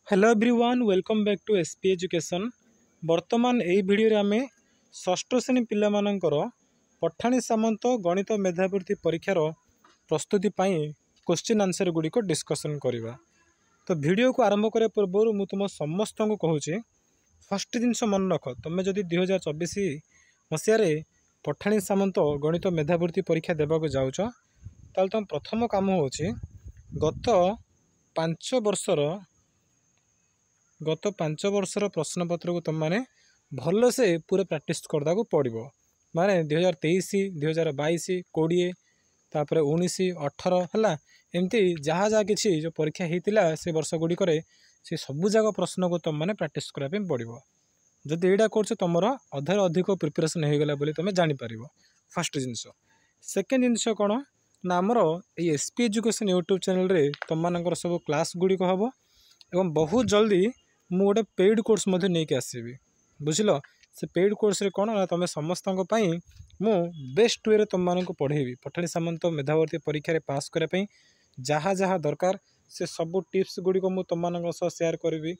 Hello everyone welcome back to SP education. वर्तमान यही video आम षष्ठ श्रेणी पिलामानंकर पठाणी सामंत गणित मेधावृत्ति परीक्षार प्रस्तुति क्वेश्चन आंसर गुड़िक डिस्कसन करवा। तो वीडियो को आरंभ करने पूर्व मुझे तुम समस्त को कहूँ फर्स्ट जिनस मन रख, तुम्हें जदि 2024 मसीह पठाणी सामंत गणित मेधावृत्ति परीक्षा देवाक जाऊच ताल तुम प्रथम काम हो गत 5 वर्षर प्रश्नपत्र को तुम मैंने भल से पूरा प्रैक्टिस करदा पड़ो। माने 2023 2022 20 तापर 19 18 है एमती जहाँ जहाँ कि जो परीक्षा होता से वर्ष गुड़िक से सबू जाक प्रश्न को तुम मैंने प्रैक्टिस करने पड़ो। जदि यहाँ कर तुम अधार अधिक प्रिपरेसन होगला तुम जापर। फर्स्ट जिनस सेकेंड जिनस कौन ना आमर ये एसपी एजुकेशन यूट्यूब चैनल रे तुम मानकर सब क्लास गुड़िक हम एवं बहुत जल्दी मु गोटे पेड कोर्स नहीं आसबि। बुझल से पेड कोर्स रे कौन ना तुम समस्त मु बेस्ट वे तुम मानक पढ़ेबी पठाणी सामंत मेधावृत्ति परीक्षा रे पास करने जहाँ जहाँ दरकार से सब टिप्स गुड़िक मु तुम मान सेयार करी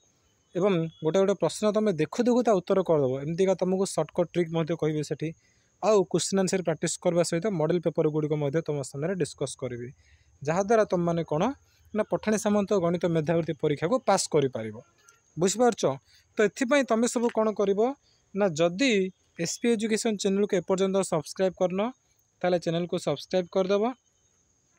एवं गोटे गोटे प्रश्न तुम देखु देखु ता उत्तर करदेव एमतीका तुमको सर्टकट ट्रिक कहि से आउ क्वेश्चन आंसर प्रैक्टिस करने सहित मॉडल पेपर गुड़िक तुम सामने डिस्कस करी जहाँद्वारा तुम मैंने कौन ना पठाणी सामंत गणित मेधावृत्ति परीक्षा को पास कर बुझिपार। तो ये तुम सब कौन कर ना जदि एसपी एजुकेशन चैनल को एपर्यंत सब्सक्राइब करन ताले चैनल को सब्सक्राइब करदेव।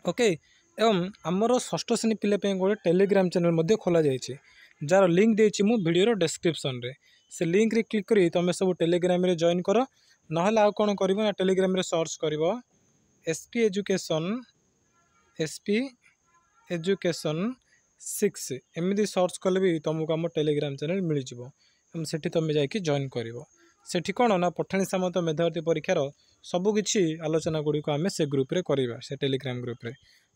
ओके एवं आमर षष्ठ श्रेणी पिला गोटे टेलीग्राम चैनल खोल जाइए जार लिंक देती मु वीडियो डिस्क्रिप्शन रे से लिंक रे क्लिक करी तुम सब टेलीग्राम रे जॉइन कर ना आउ कौन कर ना टेलीग्राम रे सर्च कर एसपी एजुकेशन 6 एमती सर्च कले भी तुमको आम टेलीग्राम चैनल मिल जाव से तुम जाकि जॉइन कर सेठी कौन ना पठाणी सामंत मेधावृत्ति परीक्षार सबकि आलोचना गुड़िक आम से ग्रुप रे करवा से टेलीग्राम ग्रुप रे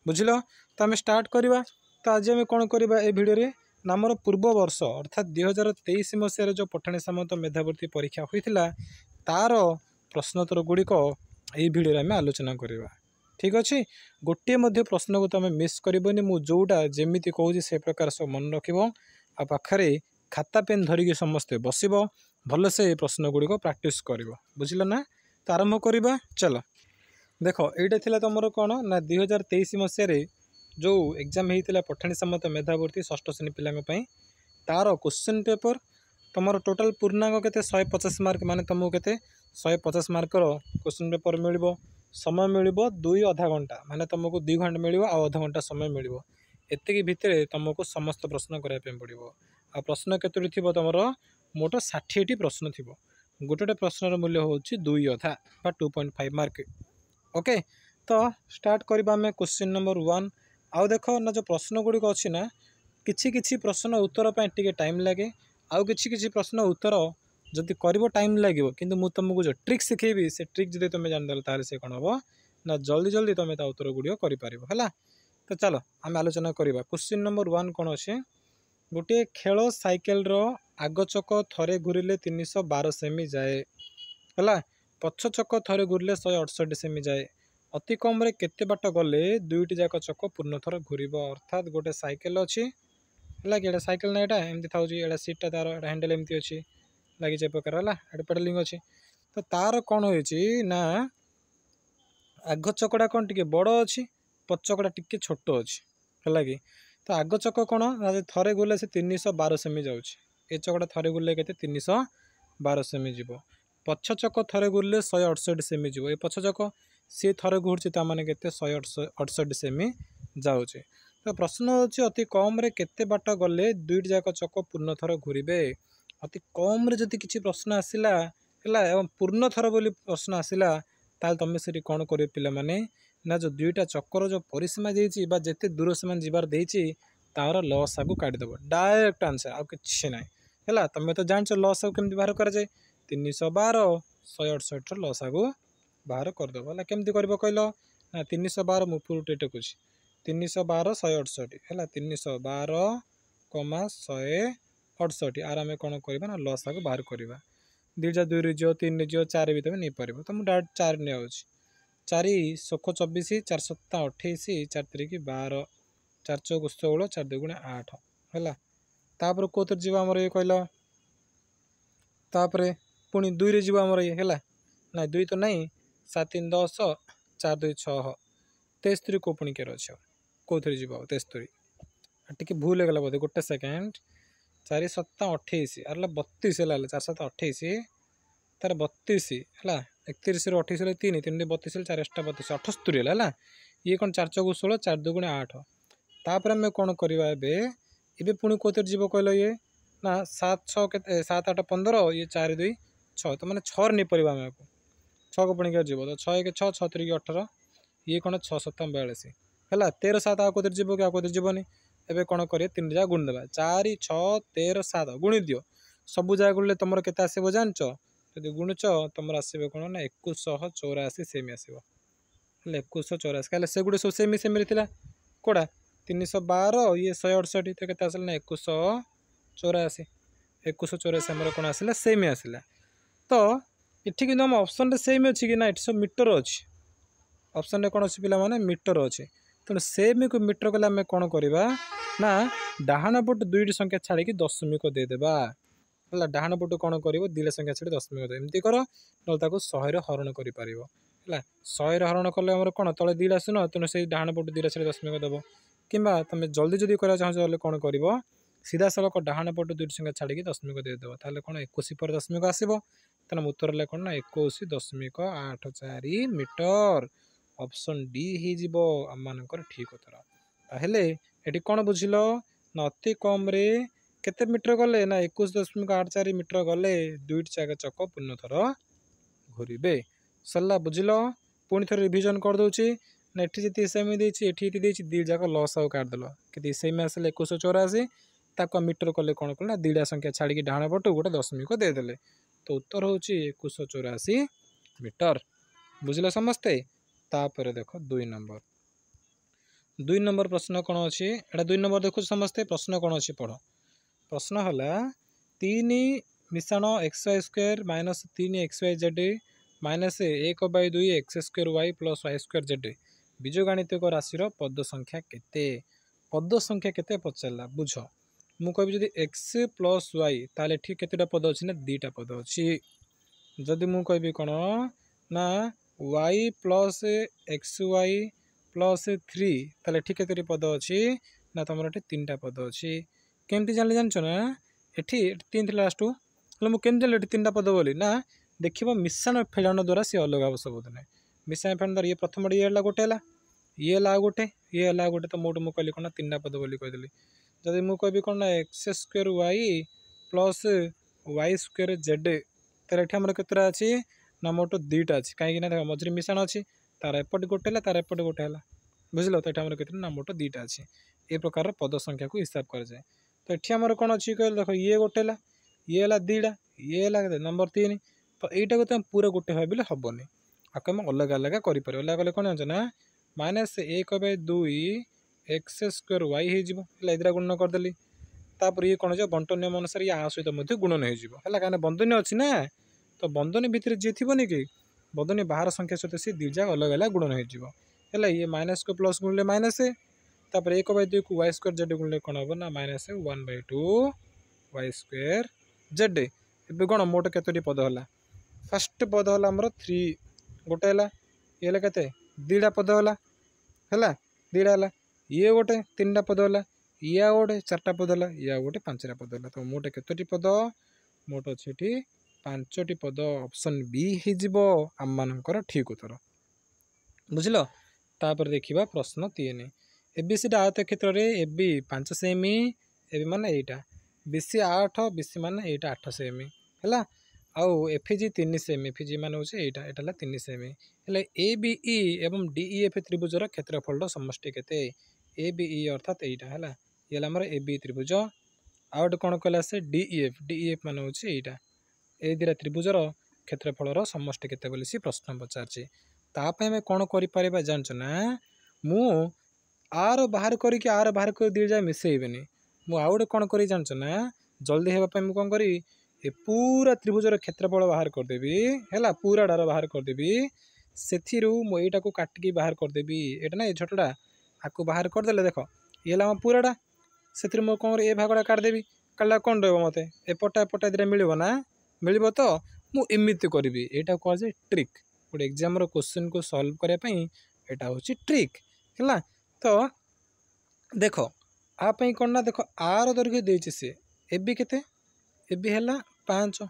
बुझल। तो आम स्टार्ट करवा। तो आज आम कौन करवा ए वीडियो रे ना आमर पूर्व वर्ष अर्थात 2023 मसीह जो पठाणी सामंत मेधावृत्ति परीक्षा होता तार प्रश्नोत्तर गुड़िक यही वीडियो आम आलोचना करवा। ठीक अच्छे गोटे प्रश्न को तुम मिस करनी मुझे जोटा जमी कहूँ से प्रकार सब मन रख पाखे खाता पेन धरिकी समस्ते बस भल से प्रश्न गुड़िक प्रैक्टिस कर बुझल ना। तो आरंभ करवा चलो देख यहाँ तुम कौन ना 2023 मसीह जो एग्जाम होता पठाणी सामंत मेधावृत्ति षष्ठ श्रेणी पिला तार क्वेश्चन पेपर तुम टोटाल पूर्णांक के 150 मार्क माने तुमको के 150 मार्कर क्वेश्चन पेपर मिल समय मिल 2 आधा घंटा माने तुमको 2 घंटा मिल आधा घंटा समय मिल एतिक भितर तुमको समस्त प्रश्न कराया पड़ो। आ प्रश्न केतोटी थी तुम मोट 60टी प्रश्न थी गोटे प्रश्नर मूल्य हूँ 2 अधा 2.5 मार्क। ओके तो स्टार्ट करवा आम क्वेश्चन नंबर 1। आउ देख ना जो प्रश्न गुड़िक अच्छी ना किछि प्रश्न उत्तर टे टाइम लगे आउ किछि प्रश्न उत्तर जदि कर टाइम लगे किंतु मु तुमको जो ट्रिक शिखेबी से ट्रिक जब तुम जानीदेल ताले से कौन हम ना जल्दी जल्दी तुम उत्तर गुड़िक कर। तो चलो आम आलोचना करवा। क्वेश्चन नंबर 1 कौन अच्छे गोटे खेल साइकेल आग चक थरे घूरिले 312 सेमी जाए है पछ चक थरे घूरिले 168 सेमी जाए अति कम रे केते बाट गले दुईटी जाक चक पूर्ण थर घूर अर्थात गोटे साइकेल अच्छी है कि साइकेल ना यहाँ एमती था यहाँ सीटा तार हैंडल एमती अच्छी लगी प्रकार है पेडलिंग अच्छी। तो तार कौन होना आग चकड़ा कौन टी बड़ अच्छी पचकड़ा टी छोट अच्छी है कि। तो आग चक कौन ना थरे गुले से 312 सेमी जाऊँगी ए चकड़ा थरे गुले के 312 सेमी जीव पछ चक थरे गुले 168 सेमी जीव ए पछ चक सी थरे घूर्ची ताने के 168 सेमी जाऊँचे। तो प्रश्न होची अति कम रे केते बाट गले दुईट जाक चक पूर्ण थर घूरे अति कम रे जदि किसी प्रश्न आसला है पूर्ण थर बोली प्रश्न आसला ताल तुम से कौन कर पिला माने ना जो दुईटा चक्कर जो परिसीमा देती जिते दूर से जीवार देती तार लस आगु काटिदेव डायरेक्ट आंसर आउ कि ना है। तुम तो जान लस आगु केमती बाहर कराए 312 168 लस आगु बाहर करदेव है केमती कर कहल ना 312 मुझे टेकुची 312 168 है 312 168 आर आम कौन करवा ना लस आगु बाहर करवा 2 2 रो 3 रो 4 भी तुम नहीं पार तो मुझे डायरेक्ट 4 नहीं 4 16 24 4 7 28 4 3 12 4 चौक 16 4 2 8 है। तापर कोथर जीव आमर ये कहल तापर पुणी 2 रे जीव आमर ये है ना 2 तो नहीं 7 3 10 4 2 6 63 को पुणी के अच्छे कौन जीव 63 टी भूल हो गला बोधे गोटे सेकेंड 4 7 28 अरे 32 है 4 7 28 तार 32 है 31 28 3 3 32 4 32 78 है ये कौन 4 4 16 4 2 8 तापर आम कौन करवा ए पुणी कौन जीव कहल ये ना 7 6 के 7 8 15 ये 4 2 6 तो मैंने 6 नहीं पड़े आम 6 को पुणी जीव तो 6 1 6 6 3 18 ये कौन 6 7 42 है 13 7 आ कौन जीव कि आ कौन जीवनी एबे कौन करिए 3 जगह गुण देवा 4 6 13 7 गुणी दियो सबू जगह गुणले तुम केते आसो जानच जब गुणुच तुम आसो कौन ना 2184 सेमी आसो 2184 कहले से गुड़े सब सेमी सेमी थी कौड़ा 312 ये 168 तो केते आसला ना 2184 2184 आमर कौन आसला सेमी आसला तो इठी कि आम ऑप्शन सेम अच्छी कि ना ये सब मीटर अच्छी ऑप्शन कौन अच्छी पिला माने मीटर अच्छे तेणु सेमी को मीटर कले आम कौन करवा ना डाहाण पट 2टी संख्या छाड़ी दशमिक देदेबा है डाहाण पट कौन कर 2टा संख्या छाड़ी दशमिक दे एमती कर ना 100 हरण कर 100 हरण कले कौन तले 2टा शून्य तेणु से डाहाण पट 2टा छाड़ी दशमिक देव कि तुम जल्दी जल्दी करा चाहो कौन कर सीधा सड़क डाहाण पट 2टी संख्या छाड़ी दशमिक देदेव ताले कौन 21 पर दशमिक आसो तेना उत्तर है कौन ना 21.84 मीटर ऑप्शन डी हो आम ठीक उत्तर ताहले ये कौन बुझिल ना अति कम रे केते मीटर गले ना 21.84 मीटर गले 2टी जाक चक पूर्ण थर घूरे सरला बुझिल पुणी थे रिविजन कर दूची ना ये जी सेमी ये 2 जाक लस आउ काटदेल कि सेमी आसले 2184 ताको मीटर कले कौन कल ना 2टा संख्या छाड़ी डाण पटू गोटे दशमिक देदेले तो उत्तर हूँ 2184 मीटर बुझिल समस्ते तापर देख 2 नंबर प्रश्न कौन अच्छी एटा 2 नंबर देखो समस्ते प्रश्न कौन अच्छी पढ़ प्रश्न है 3 मिश्रण X Y square minus 3 X Y Z minus 1/2 X square Y plus Y square Z बीजगणितिक राशि पद संख्या केते पद संख्या केते पचारा बुझ मु कह जदि एक्स प्लस वाई ताले ठीक केतेटा पद अच्छी ना 2टा पद अच्छी जदि मु कह कौन ना Y plus X Y plus 3 ताले ठीक केते पद अच्छी ना तुम 3टा पद अच्छी केमती जान जानच ना एठी 3 थी लास्ट मुझे जान 3टा पद बोली ना देखिए मिश्रण फेड़ाण द्वारा सी अलग हे सब दिन मिश्रण फेड़ाण द्वारा ये प्रथम ये गोटे है ये गोटे ये गोटे तो मोट मुझे कहली कौन 3टा पद बोली कहीदेली जदि मुझे कह कौन ना X square Y plus Y square Z तार ये केतटा अच्छी ना मोट 2टा अच्छी कहीं मझे मिश्रण अच्छी तार एपटे गोटे है तार एपटे गोटे है बुझल तो ये केते ना मोट 2टा अच्छी ए प्रकार पद संख्या को हिसाब कर जाए तो ये आमर कौन अच्छी कह देख ये गोटे है ये है 2टा ये है नंबर 3 तो यहीटा को तुम पूरा गोटे भाविले हेनी आम अलग अलग कर अलग कले कौन जान ना माइनस 1/2 एक्स स्क्वायर वाई हो गुणन करदेली तापर ये कौन बंटन नियम अनुसार या सहित गुणन हो कहीं बंधनी अच्छी ना तो बंधनी भितर जी थी कि बंधनी बाहर संख्या सहित सी 2 जाक अलग अलग गुणन हो ये माइनस को प्लस गुणले माइनस तापर 1/2 को वाई स्क्वायर जेड गुणले कौन हम ना माइनस 1/2 वाई स्क्वायर जेड ए कौन मोट केतोटी पद है फर्स्ट पद है आमर 3 गोटे है ये के 2टा पद है 2टा है ये गोटे 3टा पद है या गोटे 4टा पद है या गोटे 5टा पद है तो मोट केतोटी पद मोट अच्छी 5टी पद ऑप्शन बी हो आम मानकर ठीक उत्तर बुझल तापर देखिबा प्रश्न 3 एबीसी आयत क्षेत्र में एबी 5 सेमी एबी मान एटा बीसी 8 बीसी मान एटा 8 सेमी है आउ एफिजी 3 सेमी एफिजी मान हो एटा 3 सेमी है ए बी ई एवं डीईएफ त्रिभुजर क्षेत्रफल समष्टि केते ए बी ई अर्थात एटा है ये आमर ए बी त्रिभुज आउट कौन कहला से डीईएफ मान हो एटा ए 2टा त्रिभुजर क्षेत्रफल समष्टि केते बोली सी प्रश्न पचार ताप आम कौन कर जानच ना मु आर बाहर करके आर बाहर कर 2 जाए मिसेबनी मुझे आउ गए कौन कर जानच ना जल्दी होगापी मुझे कौन करी ए पूरा त्रिभुजर क्षेत्रफल बाहर करदेवी है पूरा डार बाहर करदेवी से यहीटा को काटिकी बाहर करदेवी एटा ना ये छोटा आपको बाहर करदे देख ये पूराटा से मुझे कौन ए भागटा काटदेवी कला कौन रहा मत एपटा एपटा दुटा मिल ना मिल तो मुझे करी यहाँ कहुए ट्रिक गोटे एग्जाम क्वेश्चन को सॉल्व करने यहाँ हूँ ट्रिक है। तो देख आप कौन ना देख आर दैर्घ्य देती सी एबी के एबी है 5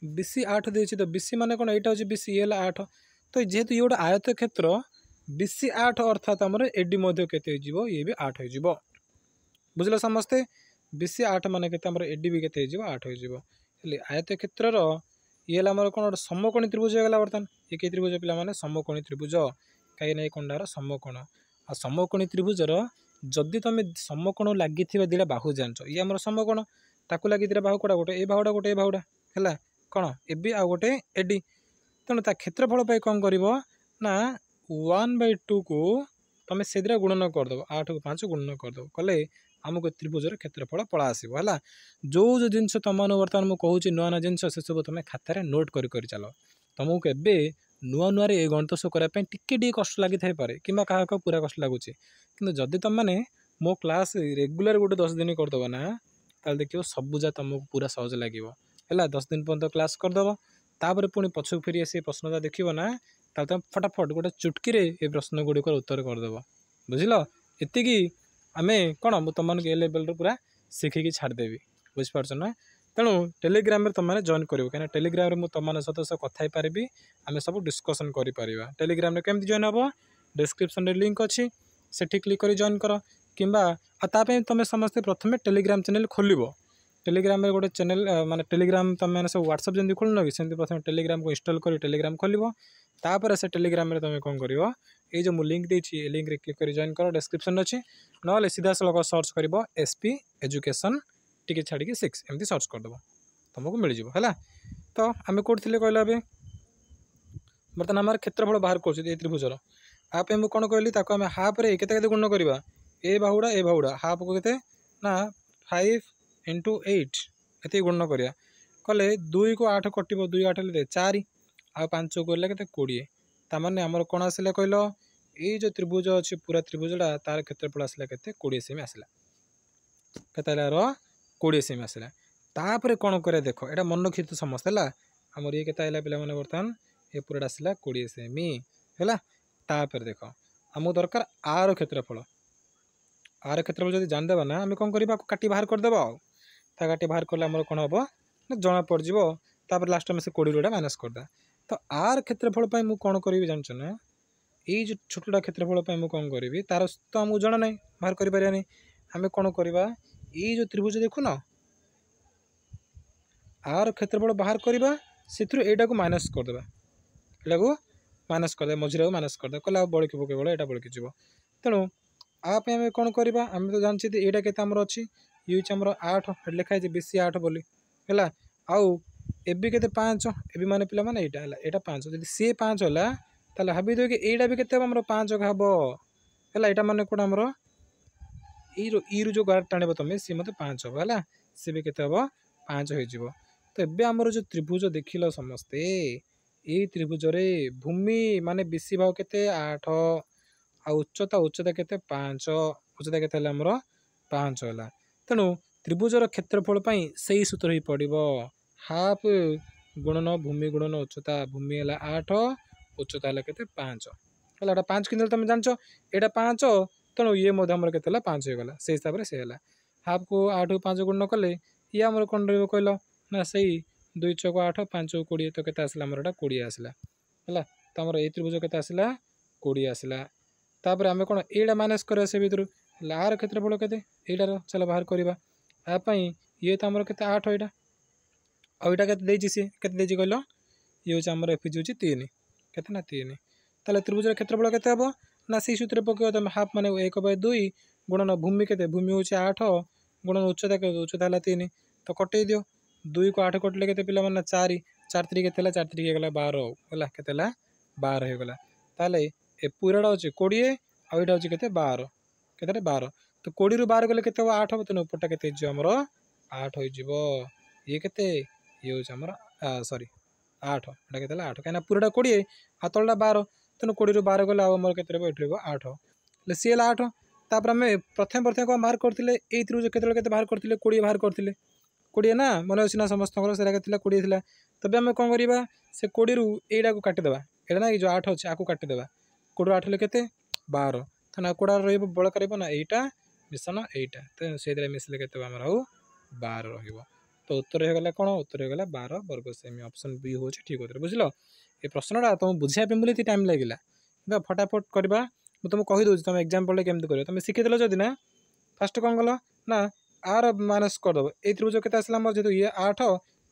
बीसी 8 देती तो बीसी मान कौन यहाँ हूँ बीसी ये 8 तो जेहेतु ये गोटे आयत क्षेत्र बीसी 8 अर्थात आमर एडी के ये भी 8 हो बुझल समस्ते बीसी 8 मान के एडी भी के 8 हो आयत क्षेत्र ये आम कौन गोटे समकोणी त्रिभुज होगा बर्तमान ये कई त्रिभुज पिला माने समकोणी त्रिभुज कहीं कंडार समकोण आ समकोणी त्रिभुजर जदि तुम समकोण लगी दुटा बाहु जान ये आम समकोण ताकू लगी बाहु कौटा गोटे ए बाहुटा गोटे ए बाहुटा है कौन एबी आ गोटे एडी तेणु ता क्षेत्रफल पर कौन कर ना 1/2 को तुम से गुणन करदेव 8 को 5 गुणन करदेव कले आमको त्रिभुजर क्षेत्रफल पड़ा आसो है जो जिनस तुम बर्तमान मुझे कहूँ नुआ नुआ जिनस से सब तुम खातार नोट कर चल तुमको एवं नुआ नुआ ये गणित सब करने टी कष्ट लगी थाईपे कि क्या पूरा कष्ट लगुच कि जदि तुम मैंने मो क्लास रेगुलर गोटे 10 दिन करदेव ना ताल देखिए सबूजा तुमको पूरा सहज लगे है 10 दिन पर्यटन क्लास करदेव तापर पुणी पछक फेरी से प्रश्नटा देख ना ताल तुम फटाफट गोटे चुटकी ये प्रश्न गुड़िक उत्तर करदेव बुझल एति आमे कौन मुझे तुमको ए लेवल पूरा शिखिकी छाड़देवी बुझीपार ना तेणु टेलीग्राम में तुमने जॉइन कर कहीं टेलीग्राम में तुम सहित कथा पारि आम सब डिस्कसन कर टेलीग्राम में केमती जॉइन हम डिस्क्रिप्शन में लिंक अच्छी से क्लिक कर जॉइन कर कि तुम समस्ते प्रथम टेलीग्राम चैनल खोल टेलीग्राम में गोटे चैनल माने टेलीग्राम तुम मैंने सब व्हाट्सएप जमी खोलुन कि सेमती प्रथम टेलीग्राम को इंस्टॉल कर टेलीग्राम खोल तापर से टेलीग्राम में तुम कौन कर ये जो लिंक देती लिंक रे क्लिक कर जॉइन कर डिस्क्रिप्शन अच्छी ना सीधा सड़क सर्च कर एसपी एजुकेशन टी छाड़ी 6 एमती सर्च करदेव तुमको मिल जाए तो आम कौट थे कहला बर्तमान आम क्षेत्रफल बाहर कर त्रिभुजर आप मुझे कौन कहली आम हाफ रे केते गुण करवा ए बाहुड़ा हाफ को केते ना 5 × 8 ये गुण करा कले 2 को 8 कटो 2 8 4 आ 5 को 20 ताने आमर कौन आसला कहल ये जो त्रिभुज अच्छे पूरा त्रिभुजटा तार क्षेत्रफल आसला के 20 सेमी आसला के 20 सेमी आसला तापर कौन करे देख यहाँ मन रखी तो समस्ते है आमर ये के पे बर्तमान ये पूरा आसला 20 सेमी है तापर देख आमको दरकार आर क्षेत्रफल जब जानदेवा ना आम कौन करवा काटी बाहर करदेव काटी बाहर कले आम कौन हम जना पड़ जापर लास्ट में से 20 रुटा माइनस करदे तो आर क्षेत्रफल मुझे कौन करी जानच ना ये जो छोटा क्षेत्रफल मुझे कौन करी तार तो आमको जना ना बाहर करें आम कौन करवा ये जो त्रिभुज देखु ना आर क्षेत्रफल बाहर करवा से यहाँ को माइनस करदे यहाँ को माइनस करदे मझे माइनस करदे कले बड़की केवल यहाँ बड़की जीव तेणु आप आम कौन करवा आम तो जानते यहाँ के अच्छी ये हूँ आम 8 लिखाई बीसी 8 बोली है आउ एबी के 5 एबी मान पिला माने यहाँ 5 जब सी 5 है ताले भाभी दे कि यहाँ भी के 5 हम है यहाँ मान कौन आमर ईरु जो गाड़ टाण तुम सी मत 5 हम है सी भी के 5 हो तो ये आमर जो त्रिभुज देखिल समस्ते ये त्रिभुज भूमि माने बीसी भाव के 8 आ उच्चता के 5 उच्चता के 5 है तेणु त्रिभुजर क्षेत्रफल से ही सूत्र ही पड़ो हाफ गुणन भूमि गुणन उच्चता भूमि है 8 उच्चता है के 5 है 5 कि तुम जान यहाँ 5 तेणु ये आमर के 5 होगा से हिसाब से है हाफ को 8 को 5 गुण कले ये आमर कौन रहा ना से 2 चौक 8 5 को 20 तो के आसला आमर 20 आसला है तो आमर ये त्रिभुज के आसला 20 आसला तापर आम कौन यहाँ माइनस करा से भर आर क्षेत्रफल के यहीटार चल बाहर करवा यापाई ये तो आमर के 8 यहाँ आईटा के सी के कहल ये हूँ आमर एफिज हूँ 3 के ना 3 ताले त्रिभुजर क्षेत्रफल के हम ना सी सूत्र पकड़ तुम हाफ माने 1/2 गुणन भूमि के भूमि हूँ 8 गुणन उच्चता के उच्चता है 3 तो कटे दियो 2 को 8 कटले के पे 4 4 3 के 4 3 होगा 12 है के 12 होगा ताले ए पूराटा अच्छे 20 आईटा हूँ के 12 के 12 तो 20 ରୁ 12 गले के 8 हम तेना उपरटा के आमर 8 हो ये के ये हूँ आमर सॉरी 8 यहाँ के 8 कहीं पूराटा 20 आ तलटा 12 तेना 20 ରୁ 12 गले आमर के 8 सी 8 तापर आम प्रथम प्रथम कौन बाहर करते ये त्रिभुज के बाहर करते 20 बाहर करते 20 ना मन अच्छी ना समस्त से 20 था तब आम कौन करवा से 20 रु यटा को काटिदेवा यहाँ ना जो 8 अच्छे आपको काटिदेवा 20 8 के 12 तो ना कोड़ा रहा कर ना यहीटा मिशन यहीटा तो से मिसले के 12 रहा तो उत्तर होगा कौन उत्तर होगा 12 वर्ग सेमी ऑप्शन बी हो ठीक होता बुझल ये प्रश्नटा तुम बुझापी बोली टाइम लगे फटाफट करवा मुझे तुमको कहीदे तुम एग्जाम्पल केमती कर तुम शिखीदेल जदि ना फास्ट कौन कल ना आर माइनस करदेव ये त्रिभुज के आसला जेहतु ये 8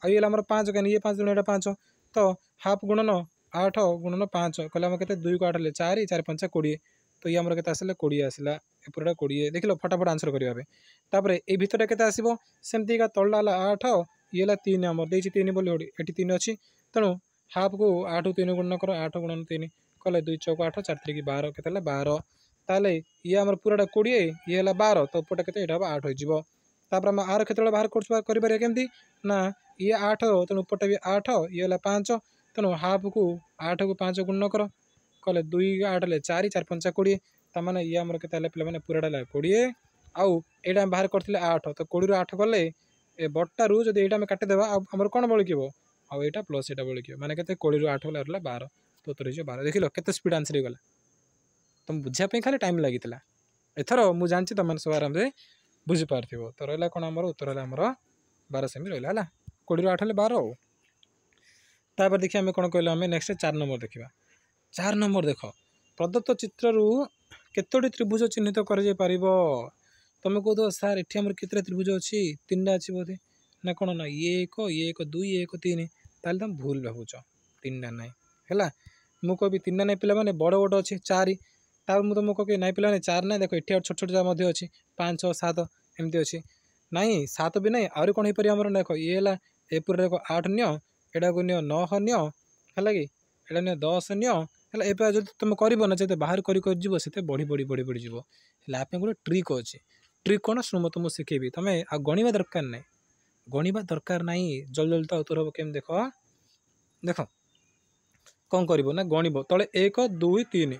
आई 5 कहीं ये 5 गुण ये 5 तो हाफ गुणन 8 गुणन 5 कहले के 2 को 8 4 4 5 20 तो ये के आसला 20 आसला एपटा 20 देख लो फटाफट आंसर करने ये भितर के आसो सेमती तलटा 8 ये 3 आम दे 3 बोली ये 3 अच्छी तेणु हाफ को 8 3 गुणन कर 8 गुणन 3 कले 2 चौक 8 4 3 12 के 12 ताले ये आम पूराटा 20 ये 12 तो उपटा के 8 हो तापर आम आर क्षेत्र बाहर करमती ना ये 8 तेणु उपटा भी 8 ये 5 तेणु हाफ को 8 को 5 गुण कर कले 2 8 4 4 5 20 ताने ये आम के पे पूराटा 20 आउ यहाँ बाहर करते 8 तो 20 8 गले ए बट्टारू जब यहाँ काटिदेवा आम कौन बल्क आउ यहाँ प्लस यहाँ बल्क मैंने के 20 8 गला 12 तो उत्तर हो 12 देख लो के स्पीड आंसर हो गला तुम बुझापी खाली टाइम लगी एथर मुझे जानची तुम सब आराम से बुझीपार तो रहा कौन आमर उत्तर है आमर 12 सेमी रहा 20 8 12 तापर देखिए आम कौन कहल नेक्स्ट 4 नंबर देखा 4 नंबर देख प्रदत्त चित्रु केतोटी त्रिभुज चिन्हित कर तुम कह सार ये आम केत त्रिभुज अच्छी 3टा अच्छी बोधे ना कौन ना ये 1 2 1 3 ताल तुम भूल भावुच 3टा ना है मुझे 3टा ना पे बड़ बड़ अच्छे 4 तापर मुझे तुमको कह ना पे 4 ना देख ये छोट छोट जगह अच्छी 5 7 एमती अच्छी नाई 7 भी ना आहरी कौन हो पार आमर देख ये है पूरा देख 8 नियो एटा को नियो 9 नियो है कि एटा नियो 10 नियो है जो तुम कर जो बाहर कर बढ़ी बढ़ी बढ़ी बढ़ी जीव है गोटे ट्रिक अच्छे ट्रिक कौन शुण मैं तुमको शिखेबी तुम आ गणवा दरकार ना गणवा दरकार ना जल्दी जल्दी तो उत्तर हम केम देख देख कौन कर गणब तले 1 2 3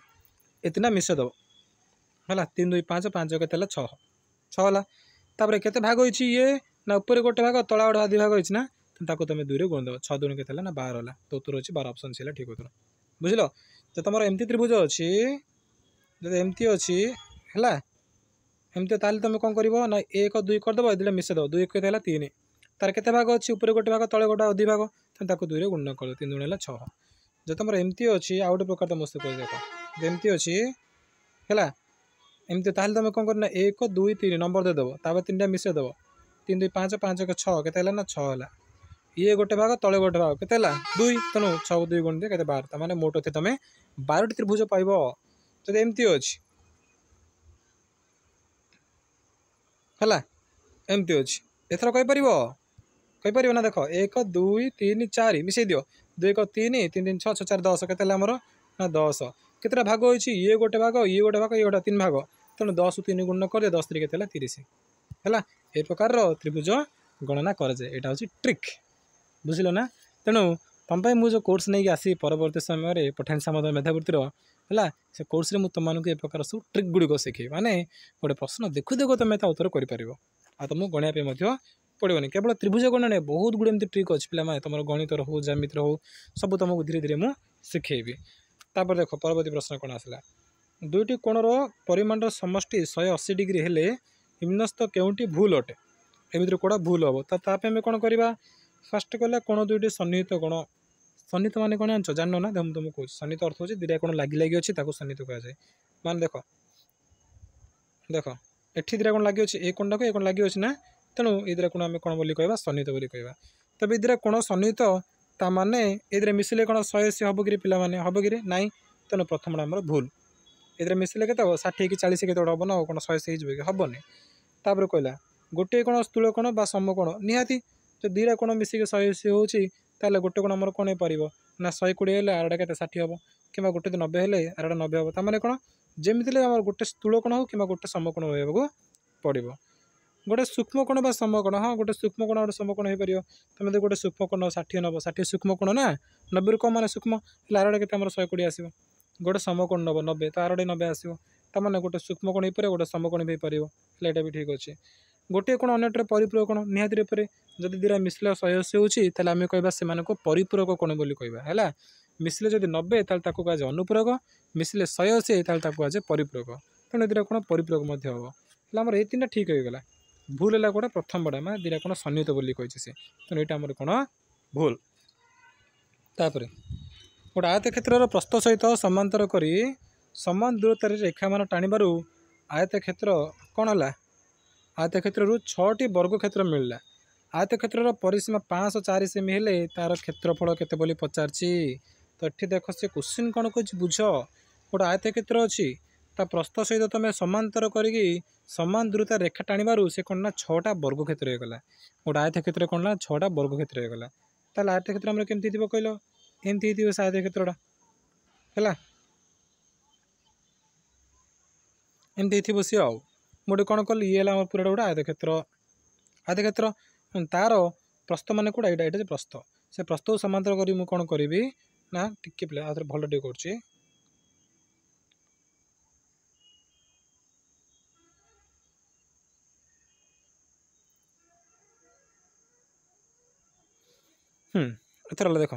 इतना मिसेदेव है 3 2 5 5 के 6 6 है केते भाग होइछि ये ना ऊपर गोटे भाग तला गोटे आधी भाग होइछि ना ताको तुम 2 रे गुण देव 6 2 के ना 12 है तो उत्तर अच्छी 12 ऑप्शन से ठीक उत्तर बुझल जो तुम एमती त्रिभुज अच्छी जब एमती अच्छी है एमती ताल तुम कौन कर ना 1 2 करदेव ये मिसेदेव 2 1 3 तार केते भाग अच्छी ऊपर गोटे भाग तले गोटे अधी भाग तुम 2 रे गुण कर 3 2 6 जो तुम एमती अच्छी आउ गोटे प्रकार तुम से देख एमती अच्छी है एमती ताल तुम कौन करना 1 2 3 नंबर देदेव तापर 3टा मिसेदेव 3 2 5 5 के 6 के ना 6 है ये गोटे भाग तले गोटे भाग के 2 तेणु 6 2 गुण दिए 12 मैंने मोट थे तुम 12टी त्रिभुज पाइब जब एमती अच्छी है एमती अच्छी एथर कहीपर ना देख 1 2 3 4 मिसई दियो 2 1 3 3 3 6 6 4 10 के आमर ना 10 केतटा भाग होइछि ये गोटे भाग ये गोटे भाग ये गोटे 3 भाग तेणु 10 3 गुण कर 10 3 के 30 है ए प्रकार त्रिभुज गणना कराए यहाँ हूँ ट्रिक बुझल ना तेणु तुम मुझे कोर्स नहीं आसी परवर्ती समय पठाणी सामंत मेधावृत्तिर है से कोर्स में तुमको ए प्रकार सब ट्रिक गुड़िक शिखे माने गोटे प्रश्न देखु देखो तुम उत्तर कर तुमको गणिया पड़ोनी केवल त्रिभुज गणना बहुत गुड़े एमती ट्रिक अच्छी पे तुम गणित हो ज्यामिति हो सब तुमको धीरे धीरे मुझे शिखेबी तापर देख परवर्ती प्रश्न कौन आसला 2टी कोणर परिमाण समष्टि 180 डिग्री हेले निम्नस्थ केउंटी भूल अटे एमती कौड़ा भूल हम तो आम कौन करवा फास्ट कहला कोण 2टी सन्निहित कोण सन्निहित माने कौन जानछ जान ना तुमको कह सन्निहित अर्थ हो 2टा कोण लगी लगी अच्छी सन्निहित कहुए मान देख देख एठी 2टा कोण लगी अच्छी ए कोणटा को ए कोण लगी अच्छी ना तेणु ये 2टा कोण आम कौन बोली कहवा सन्निहित बोली कहवा तब ये 2टा कोण सन्निहित ता माने ए मिसिले कौन 180 हम कि पे हम कि ना तेणु प्रथम आम भूल ये मिसिले के 60 कि 40 के हम ना कौन 180 हो हेनी तापर कहला गोटे कोण स्थूल कोण बा समकोण निहाती जो 2टा कोण मिसिक 180 होते गोटे कोण आमर कौन हो पार ना 120 हेल्ले आरटा के 60 हम कि गोटे 90 हेल्ले आरटा 90 हम ताने कौन जमी आम गोटे स्थूल कोण हो कि गोटे समकोण होगा पड़ो गोटे सूक्ष्म कोण बा समकोण हाँ गोटे सूक्ष्म कोण गोटे समकोण हो पार तुम गोटे सूक्ष्म कोण 60 नब 60 सूक्ष्म कोण ना 90 कम मान सूक्ष्म आरटा के 120 आसो गोटे समकोण नब 90 तो आरोटे 90 आसो ताने गोटे सूक्ष्मकोण हो पारे गोटे समकोण भी पार यहाँ भी ठीक अच्छे गोटे कोण अन्यटे परिपूरक कोण निहाती रूपे जब दुटा मिसले 180 होती आम कह से परिपूरक कोण बोली कहवा है मिसले जब 90 कहुए अनुपूरक मिसले 180 कहुए परिपूरक तेणु दुटा कोण परिपूरक हम आमर ये 3टा ठीक होगा भूल है गोटे प्रथम बड़ा मैं दुटा कोण सन्निहित बोली कही से तेणु यहाँ आमर कोण भूल तापर गोटे आयत क्षेत्र प्रस्थ सहित समांतर करी समान दूरतार रेखा मान टाणीबार आयत क्षेत्र कौन है आयत क्षेत्र 6टी वर्ग क्षेत्र मिलला आयत क्षेत्र परिसीमा 504 सेमी हेले तार क्षेत्रफल केते बोली पचारची तो ये देख से क्वेश्चन कौन कह बुझ गोटे आयत क्षेत्र अच्छी ता प्रस्थ सहित तुम समांतर करी समान दूरता रेखा टाणीबार से कौन ना 6टा वर्ग क्षेत्र होगा गोटे आयत क्षेत्र कौन ना 6टा वर्ग क्षेत्र होगा ताल आयत क्षेत्र आम केमती कहल एमती से आयत क्षेत्रटा है एमती सी आउ गोटे कौन कल ये पूरा गोटे आयत क्षेत्र तार प्रस्थ मान कौटा यहाँ प्रस्थ से प्रस्थ को समांतर करी मु कौन करी ना टिके पे आउे भल टे कर एथर देख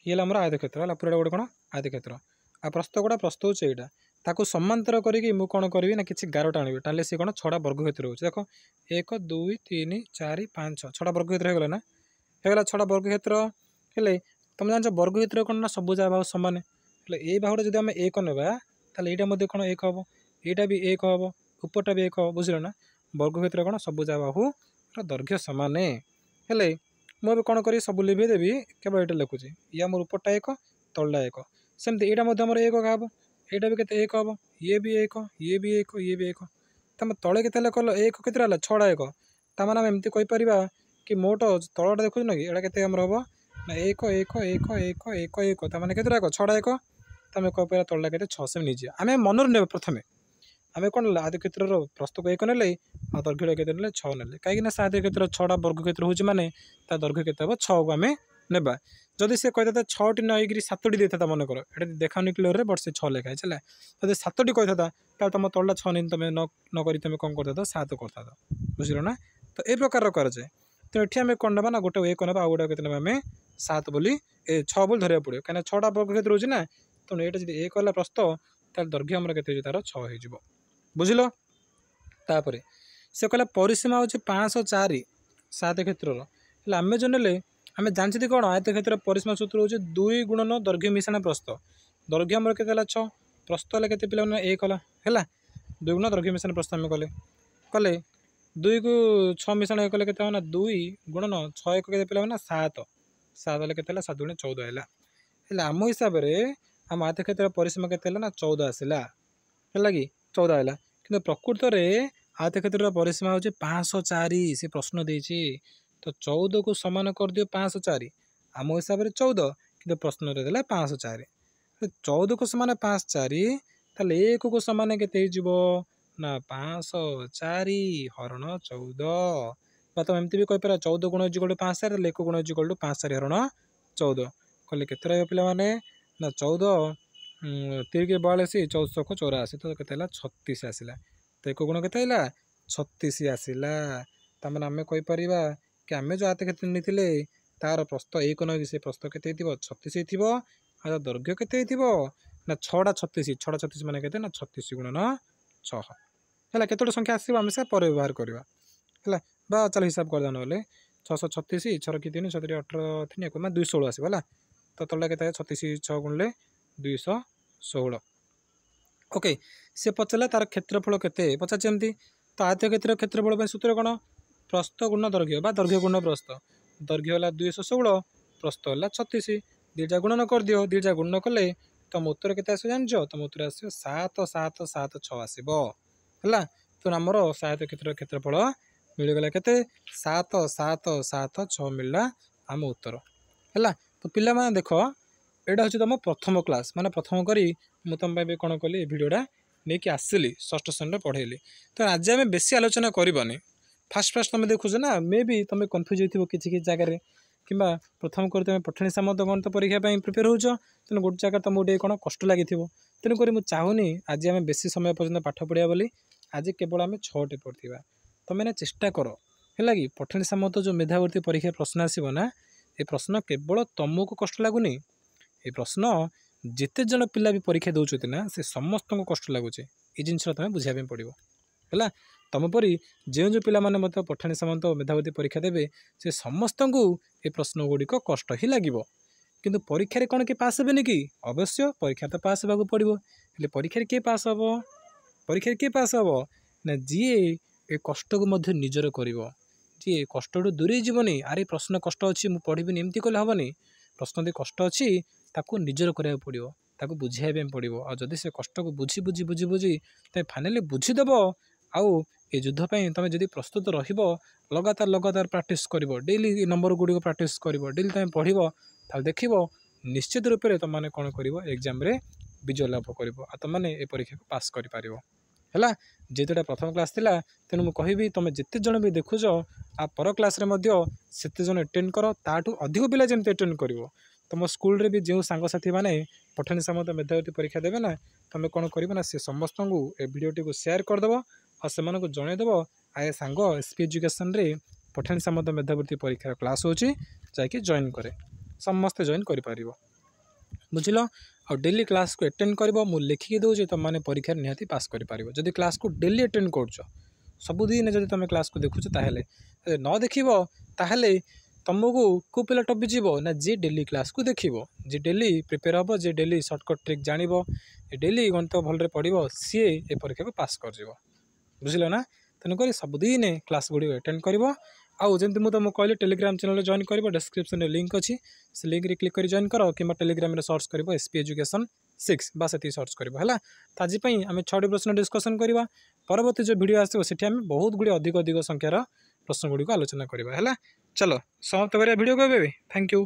ये आम आयत क्षेत्र है पूरा गोटे कौन आयत क्षेत्र आ प्रस्थ गोटा प्रस्थ हो यहाँ ताकू समांतर करी मु कौन करी ना किसी गार टाणी टाणिले सी कौन 6टा वर्ग क्षेत्र हो देख 1 2 3 4 5 6 6टा वर्ग क्षेत्र होगा ना होगा 6टा वर्ग क्षेत्र हेले तुम जान वर्ग क्षेत्र कौन ना सब जा भाव सामान ये भावटा जब आम 1 ना यहाँ कौन 1 हम यहाँ भी 1 हम उपरटा भी 1 हम बुझल ना वर्ग क्षेत्र कौन सब जा बाहू दैर्घ्य सामान हेले मुझे कौन करी सब लिभे देवी केवल ये लिखुची ये मोर उपरटा 1 तलटा 1 सेमती यहाँ मोर 1 क्या हम यहाँ भी के 1 हम ये भी 1 ये भी 1 ये भी 1 तुम तले के कल 1 के 6टा 1 ताने आम एमती कहीपर कि मोट तलटा देखुन कि यहाँ के हम हम ना 1 1 1 1 1 1 ताने के 6टा 1 तुम कहीपर तलटा के 6 से नहीं आम मनर ने प्रथम आम कौन आयत क्षेत्र प्रस्थ को 1 ने दैर्घ्य के 6 ने कहीं आयत क्षेत्र 6टा वर्ग क्षेत्र हो माने दैर्घ्य के 6 को आम नेबा जदि से कहता 6टी नईकि 7टी देता मन कर ये देखानी क्लियर बट से 6 लेखा है जब 7टी कहता तुम तलटा 6 नहीं तुम नक तुम कौन करता 7 करता बुझल ना तो ये प्रकार कराए तो ये आम कौन ना गोटे 1 ना गोटे के आम 7 बोली 6 बोली धरवा पड़ो कहीं 6टा वर्ग क्षेत्र हो ना तेणु ये जी 1 है प्रस्थ तार दैर्घ्य आम के तार 6 हो बुझल तापर से कहला परिसीमा हूँ 504 सात क्षेत्र आम जो ने आम जानते कौन आयत क्षेत्र परिसीमा सूत्र हूँ 2 गुणन दैर्घ्य मिश्रण प्रस्थ दैर्घ्य आम के 6 प्रस्थ है के पे 1 है 2 गुण दैर्घ्य मिश्रण प्रस्थ आम कले कले 2 को 6 मिश्रण कले के 2 गुणन 6 1 के पे 7 7 के 7 गुण 14 है आम हिसाब से आम आयत क्षेत्र परिसीमा के 14 आसला है कि 14 है कि प्रकृत में आयत क्षेत्र परिसीमा हूँ 504 से प्रश्न देती तो 14 को सामान कर दियो 504 आम हिसाब से 14 कि प्रश्न देला 504 14 को सामान 504 ताले 1 को सामान के ना 504 हरण 14 बा तुम एमती भी कहीपर 14 गुण इजिकल 504 1 गुण इजिकल 504 हरण 14 कहले के पे ना 14 3 के 42 14 को 84 तो के 36 आसला तो 1 गुण के 36 आसला तमें आम कहीपर कि आम जो आयत क्षेत्र नहीं तार प्रस्थ 1 न से प्रस्थ के 36 हो दैर्घ्य के ना 6टा 36 मान के 36 गुणन 6 है केतोटी संख्या आसो आम से पर व्यवहार करवा है बा चल हिसाब करदा ना 636 6 कि 3 7 18 3 1 216 आसो है तो तलटा के 36 6 गुणले 216 ओके से पचारा तार क्षेत्रफल के पचारमती तो आयत क्षेत्र क्षेत्रफल सूत्र कौन प्रस्थ गुण दैर्घ्य बा दैर्घ्य गुण प्रस्थ दैर्घ्य है 216 प्रस्थ है 36 2टा गुणन कर दियो 2टा गुणन कले तुम उत्तर के जान तुम उत्तर आस 7 7 7 6 आसब है तो आमर आयत क्षेत्र क्षेत्रफल मिलगला के 7 7 7 6 मिलला आम उत्तर है तो पिला माने देख यहाँ हूँ तुम प्रथम क्लास माने प्रथम करी मुझे तुम कौन कली भिडटा नहीं कि आसली षष्ठ श्रेणी पढ़ेली तो आज आम बेसी आलोचना करवानी फास्ट फास्ट तुम देखुच ना मे भी तुम कन्फ्यूज हो किसी जगह कि प्रथम कर तुम पठाणी सामंत गणित परीक्षा प्रिपेयर होच तेणु गोटे जगह तुमको गोटे कौन कष्ट लगी तेणुक मुझे चाहूनी आज आम बेसी समय पर्यटन पाठ पढ़ा बोली आज केवल आम 6टे पढ़ा तुम चेष्टा कर है कि पठाणी सामंत जो मेधावर्ती परीक्षा प्रश्न आसना ये प्रश्न केवल तुमको कष्ट लगुनि ये प्रश्न जिते जन पिला भी परीक्षा दौरान ना से समस्त को कष्ट लगुच ये जिन तुम बुझापी पड़ो है तुम परी जो जो पिला माने मत पठाणी सामंत मेधावर्ती परीक्षा देवे से समस्त को ये प्रश्न गुड़िक कष्ट ही लगे किंतु परीक्षा कौन किए पास हेनी कि अवश्य परीक्षा तो पास होगा पड़ो हेल्ले परीक्षा किए पास हम परीक्षा किए पास हम ना जी ए कष्ट को निजर कर जी कष्ट दूरे जीवनी आरे प्रश्न कष्ट अच्छी मुझे पढ़ी एमती कले हेनी प्रश्न यदि कष्ट अच्छी ताकू निजर कराया पड़ो ताकू बुझाइबा पड़ो आ जदि से कष्ट को बुझी बुझी बुझी बुझी तुम फाइनाली बुझीदेव आउ ये युद्धपाई तुम जब प्रस्तुत लगातार लगातार प्रैक्टिस कर डेली नंबर गुड़ी प्रैक्टिस कर डेली तुम पढ़ देख निश्चित रूप से तुमने कौन कर एग्जाम विजय लाभ कर तुमने ये परीक्षा को पास कर है जेहेतुटा प्रथम क्लास थिला तेणु मुझे कहबी तुम जिते जन भी देखुच आ पर क्लास से जन एटेंड कर ताठू अधिक पिला जमी एटेंड कर तुम स्कूल भी जो सांगसाथी मैंने पठाणी सामंत मेधावर्ती परीक्षा देवे ना तुम कौन कर से समस्त को ए वीडियोटी को शेयर करदेव और से जनईदेव आए सांग एसपी एजुकेशन रे पठाणी सामंत मेधावर्ती परीक्षा क्लास हो जॉइन करे समस्ते जॉइन कर बुझल आ डेली क्लास को एटेंड कर लिखिकी दूसरी तुम मैंने परीक्षा निहाती पास कर जदि क्लास को डेली एटेंड कर सबुदिन जब तुम क्लास को देखुच ताहले न देख ताहले तुमको को पिला टपिज ना जी डेली क्लास को देख जी डेली प्रिपेयर हम जी डेली सर्टकट ट्रिक जान डेली गणित भल पढ़ो सी ए परीक्षा को पास कर बुझल ना तेणुक सबुदिन क्लास गुड़ी एटेंड कर आउ जमी मुझे तुमको कहली टेलीग्राम चैनल जॉइन कर डिस्क्रिप्शन में लिंक अच्छी से लिंक रे क्लिक कर जॉइन कर कि टेलीग्राम में सर्च कर एसपी एजुकेशन 6 बस ये सर्च कर है तो आज आम 6टी प्रश्न डिस्कसन करवा परवर्ती जो वीडियो आसो से बहुत गुड़ी अधिक अधिक संख्यार प्रश्न गुड़ी को आलोचना करवा है चलो समाप्त करिया वीडियो को थैंक यू।